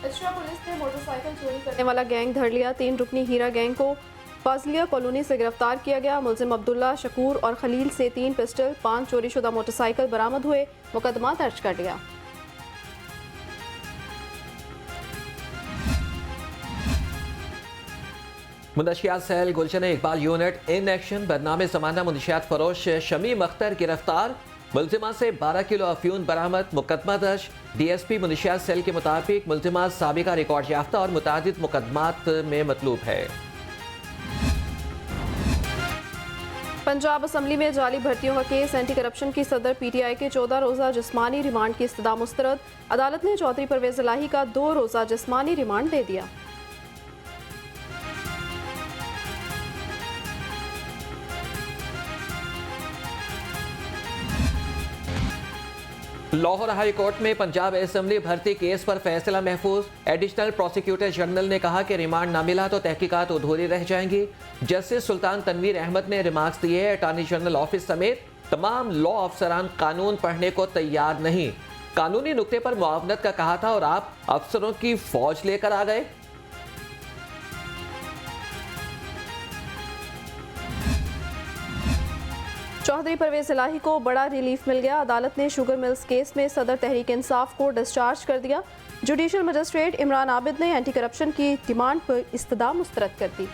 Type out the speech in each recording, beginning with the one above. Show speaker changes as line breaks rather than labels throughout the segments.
बिचरा पुलिस ने मोटरसाइकिल चोरी करने वाला गैंग धर लिया। 3 रुकनी हीरा गैंग को फाजलिया कॉलोनी से गिरफ्तार किया गया। मुलजिम अब्दुल्ला, शकूर और खलील से 3 पिस्टल, 5 चोरीशुदा मोटरसाइकिल बरामद हुए। मुकदमा दर्ज कर लिया।
मुनशियात cell Gulshan Iqbal unit in action. बदनाम जमाना मुनशियात फरोश शमीम अख्तर गिरफ्तार। मुलजिमा से 12 किलो अफ्यून बरामद। मुकदमा दर्ज। DSP मुनशियात सेल के मुताबिक मुलजिमा साबिका रिकॉर्ड याफ्ता और मुतादिद मुकदमात में मतलूब है।
पंजाब असम्बली में जाली भर्तियों का केस। एंटी करप्शन की सदर PTI के 14 रोज़ा जिस्मानी रिमांड की इस्तदा मुस्तरद। अदालत ने चौधरी परवेज इलाही का 2 रोज़ा जिस्मानी रिमांड दे दिया।
लाहौर हाई कोर्ट में पंजाब असम्बली भर्ती केस पर फैसला महफूज। एडिशनल प्रोसिक्यूटर जनरल ने कहा कि रिमांड ना मिला तो तहकीकात अधूरी रह जाएंगी। जस्टिस सुल्तान तनवीर अहमद ने रिमार्क्स दिए। अटॉर्नी जनरल ऑफिस समेत तमाम लॉ अफसरान कानून पढ़ने को तैयार नहीं। कानूनी नुक्ते पर मुआवनत का कहा था और आप अफसरों की फौज लेकर आ गए।
चौधरी परवेज इलाही को बड़ा रिलीफ मिल गया। अदालत ने शुगर मिल्स केस में सदर तहरीक इंसाफ को डिस्चार्ज कर दिया। जुडिशल मजिस्ट्रेट इमरान आबिद ने एंटी करप्शन की डिमांड पर इस्तदा मुस्तरद कर दी।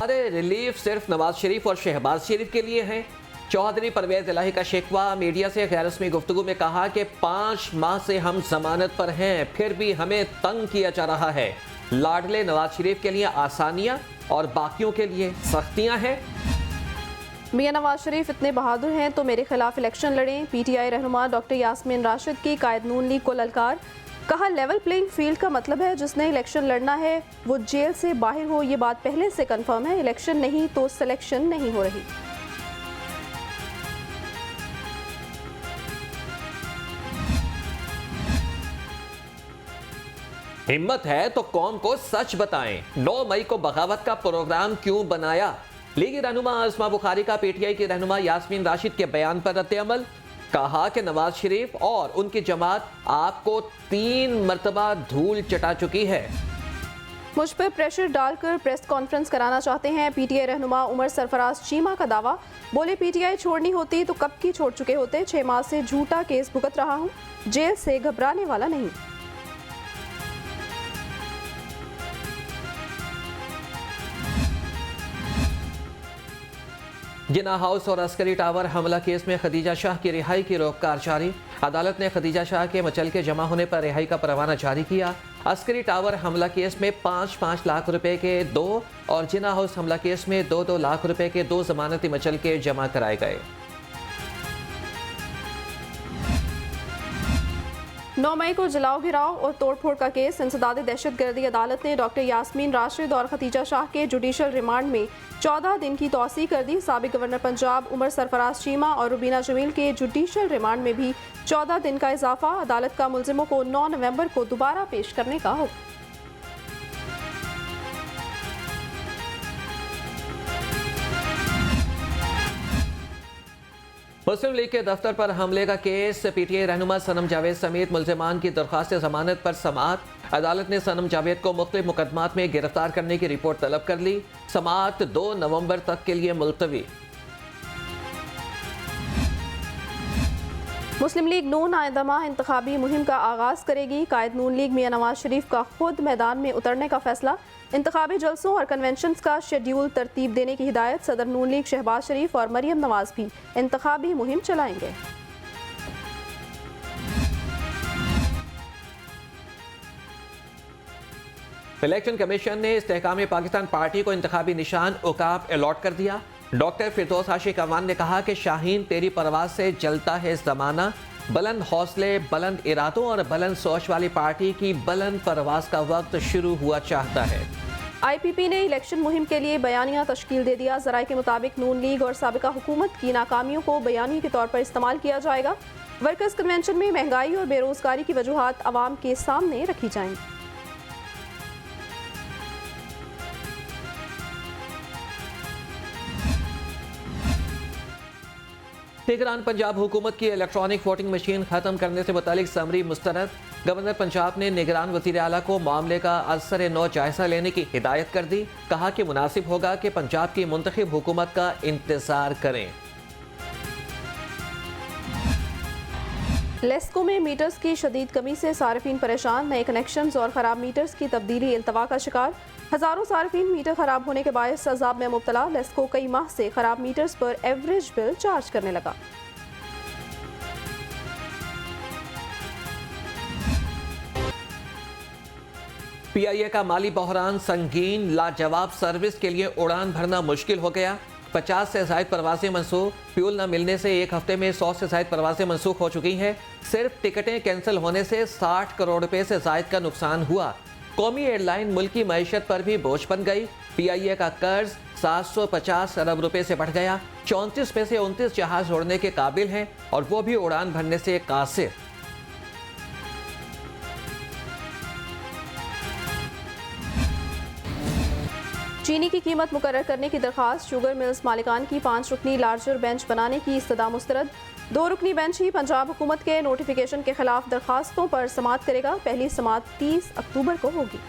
अरे रिलीफ सिर्फ नवाज शरीफ और शहबाज शरीफ के लिए है। चौधरी परवेज इलाही का शिकवा। मीडिया से गैर रस्मी गुफ्तगू में कहा कि 5 माह से हम जमानत पर हैं, फिर भी हमें तंग किया जा रहा है। लाडले नवाज शरीफ के लिए आसानियां और बाकियों के लिए सख्तियां हैं।
मियां नवाज शरीफ इतने बहादुर हैं तो मेरे खिलाफ इलेक्शन लड़ें। PTI रहनुमा डॉक्टर यास्मीन राशिद की कायद नून लीग को ललकार। कहा लेवल प्लेइंग फील्ड का मतलब है जिसने इलेक्शन लड़ना है वो जेल से बाहर हो। ये बात पहले से कंफर्म है। इलेक्शन नहीं तो सिलेक्शन नहीं हो रही।
हिम्मत है तो कौम को सच बताएं। 9 मई को बगावत का प्रोग्राम क्यों बनाया? लीगी रहनुमा आसमा बुखारी का PTI की रहनुमा यास्मीन राशिद के बयान पर रद्द-ए-अमल। कहा कि नवाज शरीफ और उनकी जमात आपको 3 मरतबा धूल चटा चुकी है।
मुझ पर प्रेशर डालकर प्रेस कॉन्फ्रेंस कराना चाहते हैं। PTI रहनुमा उमर सरफराज चीमा का दावा। बोले PTI छोड़नी होती तो कब की छोड़ चुके होते। 6 माह से झूठा केस भुगत रहा हूं, जेल से घबराने वाला नहीं।
जिन्ना हाउस और अस्करी टावर हमला केस में खदीजा शाह की रिहाई की रोककार जारी। अदालत ने खदीजा शाह के मचल के जमा होने पर रिहाई का परवाना जारी किया। अस्करी टावर हमला केस में 5-5 लाख रुपए के 2 और जिन्ना हाउस हमला केस में 2-2 लाख रुपए के 2 जमानती मचल के जमा कराए गए।
9 मई को जलाओ घिराव और तोड़फोड़ का केस। इंसदाद दहशतगर्दी। अदालत ने डॉक्टर यास्मीन राशिद और खदीजा शाह के जुडिशल रिमांड में 14 दिन की तौसीह कर दी। साबिक गवर्नर पंजाब उमर सरफराज चीमा और रुबीना जमील के जुडिशल रिमांड में भी 14 दिन का इजाफा। अदालत का मुलजिमों को 9 नवंबर को दोबारा पेश करने का हुक्म।
मुस्लिम लीग के दफ्तर पर हमले का केस। PTI रहनुमा सनम जावेद समेत मुल्जिमान की दरख्वास्त जमानत पर समाअत। अदालत ने सनम जावेद को मुख्तलिफ मुकदमात में गिरफ्तार करने की रिपोर्ट तलब कर ली। समाअत 2 नवंबर तक के लिए मुलतवी।
मुस्लिम लीग नून आइंदा माह इंतखाबी मुहिम का आगाज करेगी। कायद नून लीग मियां नवाज शरीफ का खुद मैदान में उतरने का फैसला। इंतखाबी जलसों और कन्वेंशंस का शेड्यूल तरतीब देने की हिदायत। सदर नून लीग शहबाज शरीफ और मरियम नवाज भी इंतखाबी मुहिम चलाएंगे।
इलेक्शन कमीशन ने इस्तेहकाम पाकिस्तान पार्टी को इंतखाबी निशान उकाब अलॉट कर दिया। डॉक्टर फिरदौस आशिक अवान ने कहा कि शाहीन तेरी परवाज से जलता है जमाना। बुलंद हौसले, बुलंद इरादों और बुलंद सोच वाली पार्टी की बुलंद परवाज का वक्त शुरू हुआ चाहता है।
IPP ने इलेक्शन मुहिम के लिए बयानिया तश्कील दे दिया। ज़राए के मुताबिक नून लीग और साबिका हुकूमत की नाकामियों को बयानी के तौर पर इस्तेमाल किया जाएगा। वर्कर्स कन्वेंशन में महंगाई और बेरोजगारी की वजूहात अवाम के सामने रखी जाएंगी।
निगरान पंजाब हुकूमत की इलेक्ट्रॉनिक वोटिंग मशीन खत्म करने से मुतालिक समरी मुस्तरद। गवर्नर पंजाब ने निगरान वज़ीर आला को मामले का असर नौ जायजा लेने की हिदायत कर दी। कहा कि मुनासिब होगा कि पंजाब की मुंतखब हुकूमत का इंतजार करें।
लेस्को में मीटर्स की शदीद कमी से सार्फिन परेशान। नए कनेक्शंस और ख़राब मीटर्स की तब्दीली इल्तवा का शिकार। हज़ारों सार्फिन मीटर ख़राब होने के बायस अजाब में मुब्तला। लेस्को कई माह से ख़राब मीटर्स पर एवरेज बिल चार्ज करने लगा।
PIA का माली बहरान संगीन। लाजवाब सर्विस के लिए उड़ान भरना मुश्किल हो गया। 50 से ज़ायद परवाजें मनसूख। फ्यूल न मिलने से एक हफ्ते में 100 से ज़ायद परवाजें मनसूख हो चुकी हैं। सिर्फ टिकटें कैंसिल होने से 60 करोड़ रुपए से ज़ायद का नुकसान हुआ। कौमी एयरलाइन मुल्की मईशत पर भी बोझ बन गई। PIA का कर्ज 750 अरब रुपए से बढ़ गया। 34 में से 29 जहाज उड़ने के काबिल हैं और वो भी उड़ान भरने से कासिर।
चीनी की कीमत मुकर्रर करने की दरख्वास्त। शुगर मिल्स मालिकान की 5 रुकनी लार्जर बेंच बनाने की इस्तदा मुस्तरद। 2 रुकनी बेंच ही पंजाब हुकूमत के नोटिफिकेशन के खिलाफ दरखास्तों पर समाअत करेगा। पहली समाअत 30 अक्टूबर को होगी।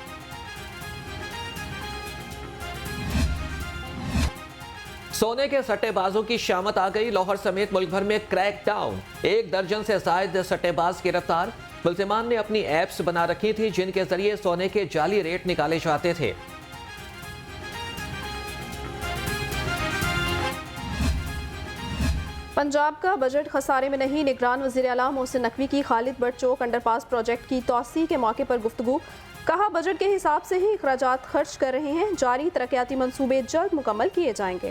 सोने के सट्टेबाजों की शामत आ गई। लाहौर समेत मुल्क भर में क्रैक डाउन। 1 दर्जन से जायद सट्टेबाज गिरफ्तार। मुल्जिमान ने अपनी एप्स बना रखी थी जिनके जरिए सोने के जाली रेट निकाले जाते थे।
पंजाब का बजट खसारे में नहीं। निगरान वज़ीर आला मोहसिन नकवी की Khalid but Chowk underpass project की तोसी के मौके पर गुफ्तगू। कहा बजट के हिसाब से ही अखराजात खर्च कर रहे हैं। जारी तरक्याती मंसूबे जल्द मुकम्मल किए जाएंगे।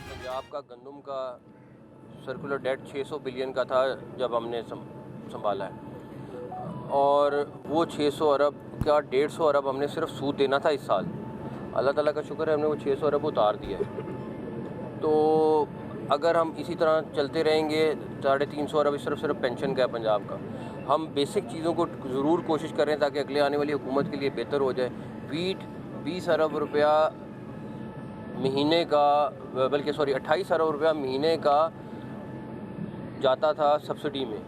पंजाब का गंदम का सर्कुलर डेट 600 बिलियन का था जब हमने संभाला है, और वो 600 अरब का 150 अरब हमने सिर्फ सूद देना था इस साल। अल्लाह ताला का शुक्र है हमने वो 600 अरब उतार दिया है। तो अगर हम इसी तरह चलते रहेंगे 350 अरब सिर्फ पेंशन का है पंजाब का। हम बेसिक चीज़ों को ज़रूर कोशिश करें ताकि अगले आने वाली हुकूमत के लिए बेहतर हो जाए। वीट 20 अरब रुपया महीने का, बल्कि 28 अरब रुपया महीने का जाता था सब्सिडी में,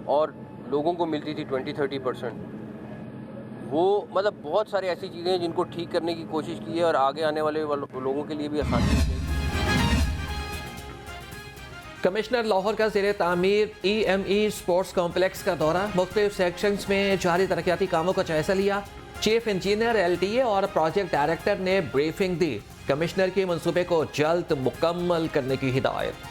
और लोगों को मिलती थी 20-30%। वो मतलब बहुत सारी ऐसी चीज़ें हैं जिनको ठीक करने की कोशिश की है और आगे आने वाले लोगों के लिए भी आसानी हो जाएगी।
कमिश्नर लाहौर का ज़ेरे तामीर EME स्पोर्ट्स कॉम्प्लेक्स का दौरा। मुख्तलिफ सेक्शंस में जारी तरक्याती कामों का जायजा लिया। चीफ इंजीनियर LTA और प्रोजेक्ट डायरेक्टर ने ब्रीफिंग दी। कमिश्नर के मंसूबे को जल्द मुकम्मल करने की हिदायत।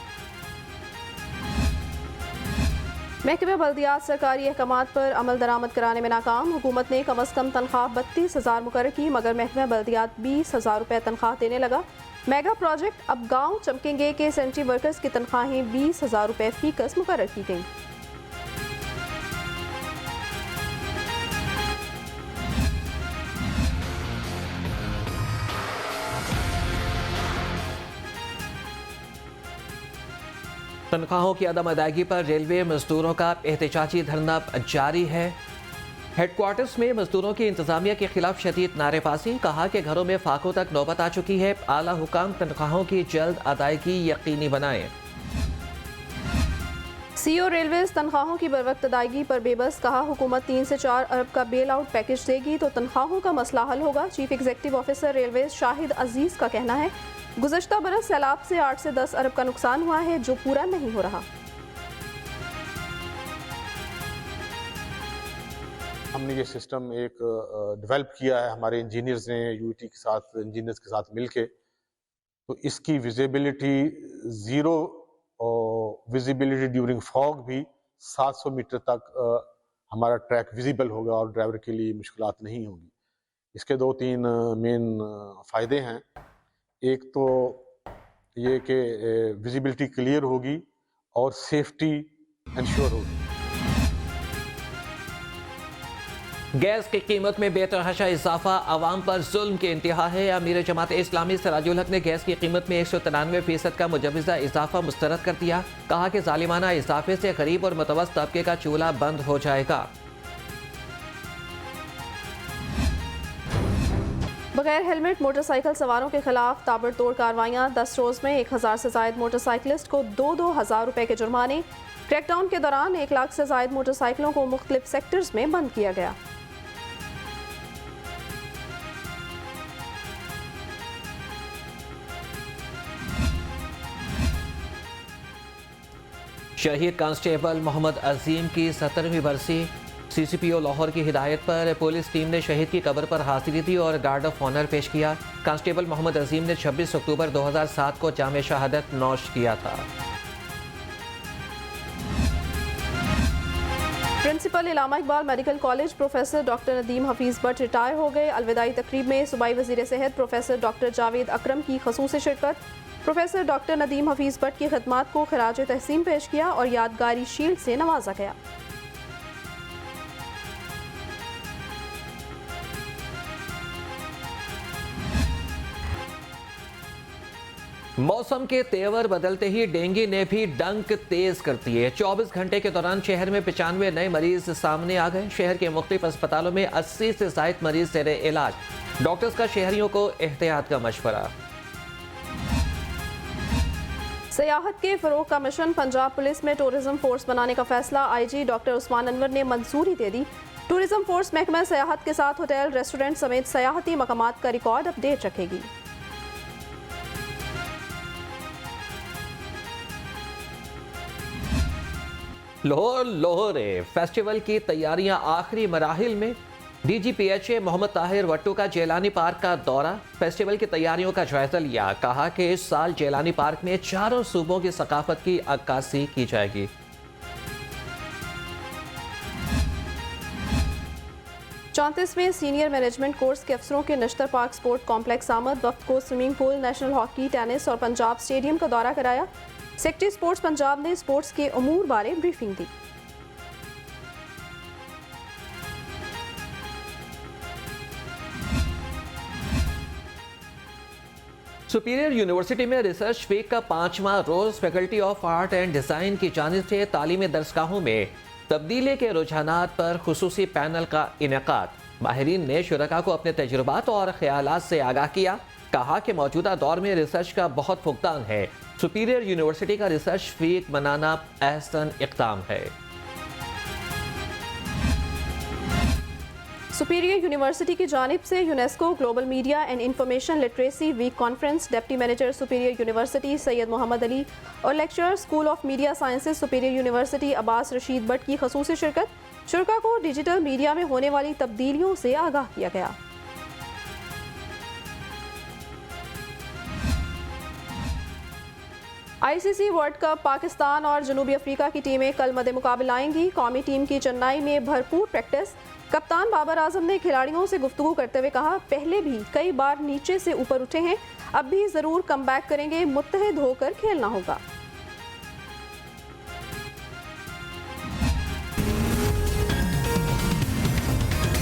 महकमे बल्दियात सरकारी अहकामात पर अमल दरामद कराने में नाकाम। हुकूमत ने कम अज़ कम तनख्वाह 32,000 मुकर्रर की, मगर महकमा बल्दियात 20,000 रुपये तनख्वाह देने लगा। मेगा प्रोजेक्ट अब गाँव चमकेंगे के सेंट्री वर्कर्स की तनख्वाहें 20,000 रुपये फीकस मुकर्रर की गई।
तनख्वाहों की अदम अदायगी पर रेलवे मजदूरों का एहतजाजी धरना जारी है। हेडक्वार्टर्स में मजदूरों की इंतजामिया के खिलाफ शदीद नारेबाजी। कहा कि घरों में फाकों तक नौबत आ चुकी है। आला हुकाम तनख्वाहों की जल्द अदायगी यकीनी बनाएं।
CEO रेलवेज तनख्वाहों की बरवक्त अदायगी पर बेबस। कहा हुकूमत 3 से 4 अरब का बेल आउट पैकेज देगी तो तनख्वाहों का मसला हल होगा। Chief executive officer railways Shahid Aziz का कहना है गुज़श्ता बरस सैलाब से 8 से 10 अरब का नुकसान हुआ है जो पूरा नहीं हो रहा।
हमने ये सिस्टम एक डेवलप किया है हमारे इंजीनियर्स ने UET के साथ, इंजीनियर्स के साथ मिलके। तो इसकी visibility zero visibility during fog भी 700 मीटर तक हमारा ट्रैक विजिबल होगा और ड्राइवर के लिए मुश्किलात नहीं होगी। इसके 2-3 मेन फ़ायदे हैं। एक तो ये कि विजिबिलिटी क्लियर होगी और सेफ्टी इंश्योर होगी।
गैस की कीमत में बेतहाशा इजाफा अवाम पर जुल्म की इंतहा है। अमीर जमात इस्लामी सिराजुल हक ने गैस की कीमत में 193% का मुजवजा इजाफा मुस्तरद कर दिया। कहा कि जालिमाना इजाफे से गरीब और मुतवस्सित तबके का चूल्हा बंद हो जाएगा।
बगैर हेलमेट मोटरसाइकिल सवारों के खिलाफ ताबड़तोड़ कार्रवाइयां। 10 रोज में 1000 से जायद मोटरसाइकिलिस्ट को 2-2 हज़ार रुपए के जुर्माने। क्रैकडाउन के दौरान 1 लाख से जायद मोटरसाइकिलों को मुख्तलिफ सेक्टर्स में बंद किया गया।
शहीद कांस्टेबल मोहम्मद अजीम की 17वीं बरसी। CCPO लाहौर की हिदायत पर पुलिस टीम ने शहीद की कब्र पर हाजिरी दी और गार्ड ऑफ ऑनर पेश किया। कांस्टेबल मोहम्मद अजीम ने 26 अक्टूबर 2007 को जामे शहादत नौश किया था।
Principal Allama Iqbal medical college professor doctor Nadeem Hafeez Bhatt retire हो गए। अलविदाई तकरीब में सूबाई वज़ीर सेहत प्रोफेसर डॉक्टर जावेद अकरम की ख़ुसूसी शिरकत। प्रोफेसर डॉक्टर नदीम हफीज़ भट्ट की खिदमात को खराज तहसीन पेश किया और यादगारी शील्ड से नवाजा गया।
मौसम के तेवर बदलते ही डेंगू ने भी डंक तेज कर दिए। 24 घंटे के दौरान शहर में 95 नए मरीज सामने आ गए। शहर के मुख्तलिफ अस्पतालों में 80 से जायद मरीज तेरे इलाज। डॉक्टर्स का शहरियों को एहतियात का मशवरा।
सियाहत के फ़रोग़ का मिशन। पंजाब पुलिस में टूरिज्म फोर्स बनाने का फैसला। IG डॉक्टर उस्मान अनवर ने मंजूरी दे दी। टूरिज्म फोर्स महकमा सियाहत के साथ होटल, रेस्टोरेंट समेत सियाहती मकामात का रिकॉर्ड अपडेट रखेगी।
लाहौर फेस्टिवल की तैयारियां आखिरी मराहिल में। DGPHA मोहम्मद ताहिर वट्टू का जेलानी पार्क का दौरा। फेस्टिवल की तैयारियों का जायजा लिया। कहा कि इस साल जेलानी पार्क में चारों सूबों की सकाफत की अक्कासी की जाएगी।
चौंतीसवें सीनियर मैनेजमेंट कोर्स के अफसरों के नश्तर पार्क स्पोर्ट कॉम्प्लेक्स आमद। वफ्द को swimming pool, national hockey, tennis और पंजाब स्टेडियम का दौरा कराया। सेक्रेटरी स्पोर्ट्स पंजाब ने स्पोर्ट्स के उमूर बारे ब्रीफिंग दी।
सुपीरियर यूनिवर्सिटी में रिसर्च वीक का 5वां रोज faculty of art and design की जानिब से तालीमी दरसगाहों में तब्दीली के रुझानात पर खुसूसी पैनल का इनेकाद। माहिरीन ने शुरका को अपने तजुर्बात और ख्यालात से आगाह किया। कहा कि मौजूदा दौर में रिसर्च का बहुत फुकदान है। सुपीरियर यूनिवर्सिटी का रिसर्च वीक मनाना अहसन इक़दाम है।
सुपीरियर यूनिवर्सिटी की जानिब से UNESCO global media and information literacy week conference. Deputy manager superior university Syed Mohammad Ali और lecturer school of media sciences superior university Abbas Rashid Bhatt की ख़ुसूसी शिरकत। शुरका को डिजिटल मीडिया में होने वाली तब्दीलियों से आगाह किया गया। ICC वर्ल्ड कप पाकिस्तान और जनूबी अफ्रीका की टीमें कल मद्दे मुकाबला आएंगी। कौमी टीम की चेन्नई में भरपूर प्रैक्टिस। कप्तान बाबर आजम ने खिलाड़ियों से गुफ्तगू करते हुए कहा, पहले भी कई बार नीचे से ऊपर उठे हैं, अब भी ज़रूर कमबैक करेंगे, मुत्तहिद होकर खेलना होगा।